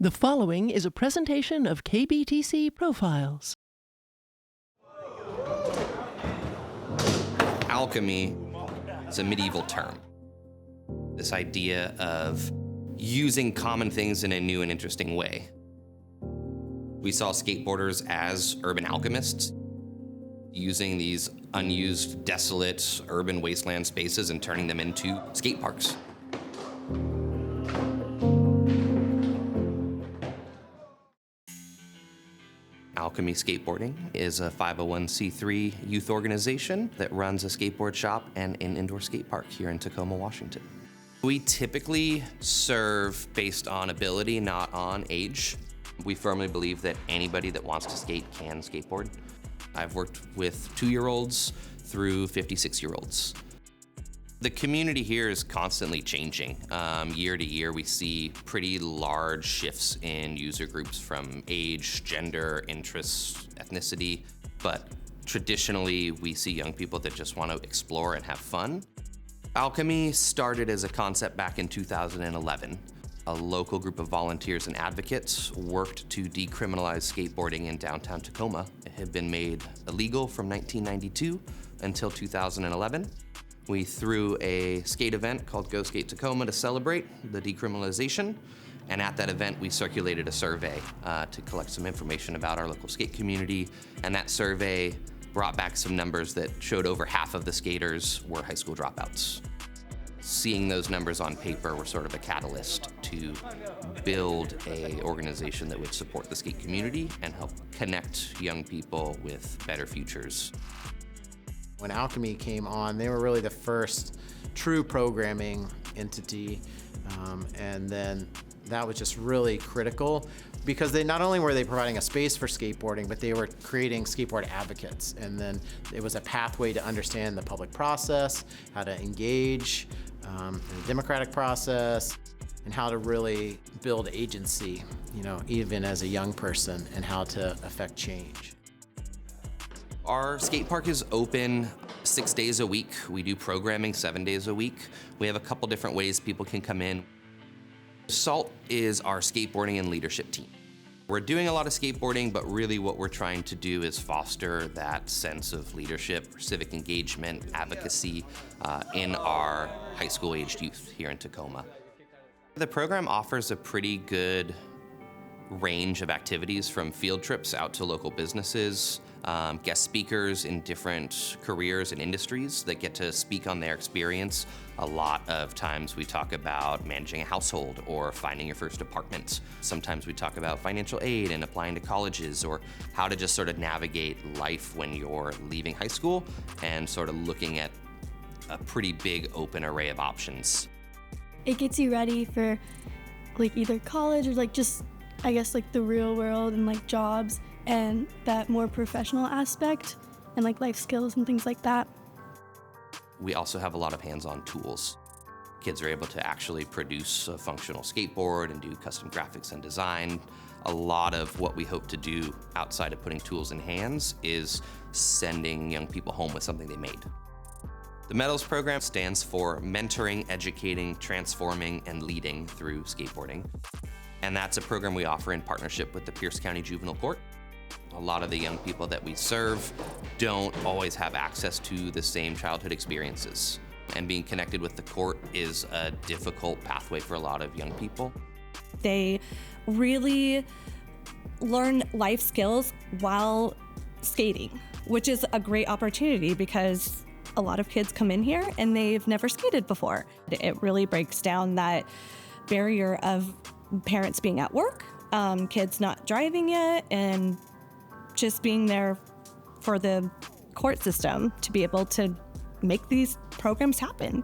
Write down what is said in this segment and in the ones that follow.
The following is a presentation of KBTC Profiles. Alchemy is a medieval term. This idea of using common things in a new and interesting way. We saw skateboarders as urban alchemists, using these unused, desolate, urban wasteland spaces and turning them into skate parks. Alchemy Skateboarding is a 501c3 youth organization that runs a skateboard shop and an indoor skate park here in Tacoma, Washington. We typically serve based on ability, not on age. We firmly believe that anybody that wants to skate can skateboard. I've worked with 2-year-olds through 56-year-olds. The community here is constantly changing. Year to year, we see pretty large shifts in user groups from age, gender, interests, ethnicity, but traditionally, we see young people that just want to explore and have fun. Alchemy started as a concept back in 2011. A local group of volunteers and advocates worked to decriminalize skateboarding in downtown Tacoma. It had been made illegal from 1992 until 2011. We threw a skate event called Go Skate Tacoma to celebrate the decriminalization. And at that event, we circulated a survey to collect some information about our local skate community. And that survey brought back some numbers that showed over half of the skaters were high school dropouts. Seeing those numbers on paper were sort of a catalyst to build an organization that would support the skate community and help connect young people with better futures. When Alchemy came on, they were really the first true programming entity, and then that was just really critical because they not only were they providing a space for skateboarding, but they were creating skateboard advocates, and then it was a pathway to understand the public process, how to engage in the democratic process, and how to really build agency, even as a young person, and how to affect change. Our skate park is open 6 days a week. We do programming 7 days a week. We have a couple different ways people can come in. SALT is our skateboarding and leadership team. We're doing a lot of skateboarding, but really what we're trying to do is foster that sense of leadership, civic engagement, advocacy in our high school aged youth here in Tacoma. The program offers a pretty good range of activities, from field trips out to local businesses, guest speakers in different careers and industries that get to speak on their experience. A lot of times we talk about managing a household or finding your first apartment. Sometimes we talk about financial aid and applying to colleges, or how to just sort of navigate life when you're leaving high school and sort of looking at a pretty big open array of options. It gets you ready for either college or just the real world and jobs and that more professional aspect and life skills and things like that. We also have a lot of hands-on tools. Kids are able to actually produce a functional skateboard and do custom graphics and design. A lot of what we hope to do outside of putting tools in hands is sending young people home with something they made. The MEDALS program stands for Mentoring, Educating, Transforming, and Leading Through Skateboarding. And that's a program we offer in partnership with the Pierce County Juvenile Court. A lot of the young people that we serve don't always have access to the same childhood experiences. And being connected with the court is a difficult pathway for a lot of young people. They really learn life skills while skating, which is a great opportunity because a lot of kids come in here and they've never skated before. It really breaks down that barrier of parents being at work, kids not driving yet, and just being there for the court system to be able to make these programs happen.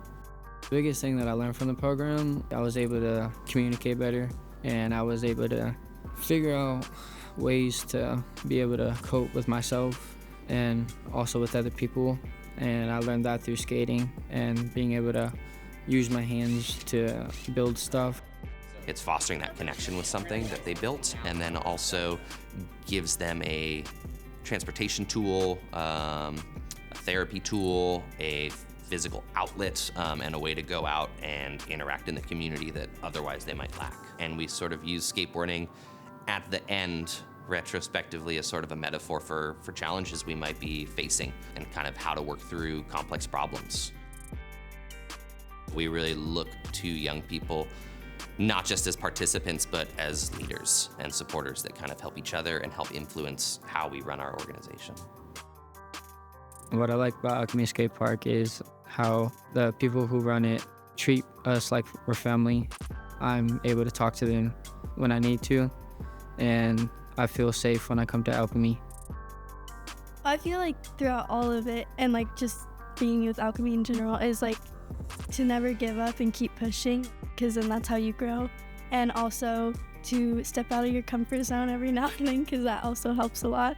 The biggest thing that I learned from the program, I was able to communicate better, and I was able to figure out ways to be able to cope with myself and also with other people. And I learned that through skating and being able to use my hands to build stuff. It's fostering that connection with something that they built, and then also gives them a transportation tool, a therapy tool, a physical outlet and a way to go out and interact in the community that otherwise they might lack. And we sort of use skateboarding at the end retrospectively as sort of a metaphor for challenges we might be facing and kind of how to work through complex problems. We really look to young people not just as participants, but as leaders and supporters that kind of help each other and help influence how we run our organization. What I like about Alchemy Skate Park is how the people who run it treat us like we're family. I'm able to talk to them when I need to, and I feel safe when I come to Alchemy. I feel like throughout all of it, and like just being with Alchemy in general, is like to never give up and keep pushing, because then that's how you grow. And also to step out of your comfort zone every now and then, because that also helps a lot.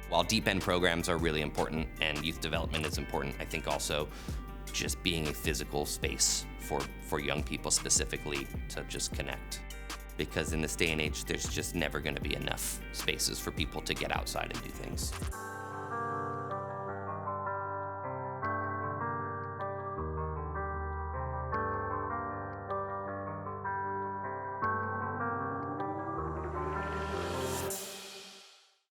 While deep end programs are really important and youth development is important, I think also just being a physical space for young people specifically to just connect. Because in this day and age, there's just never going to be enough spaces for people to get outside and do things.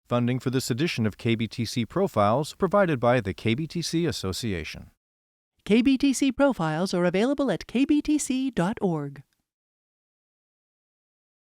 Funding for this edition of KBTC Profiles provided by the KBTC Association. KBTC profiles are available at kbtc.org.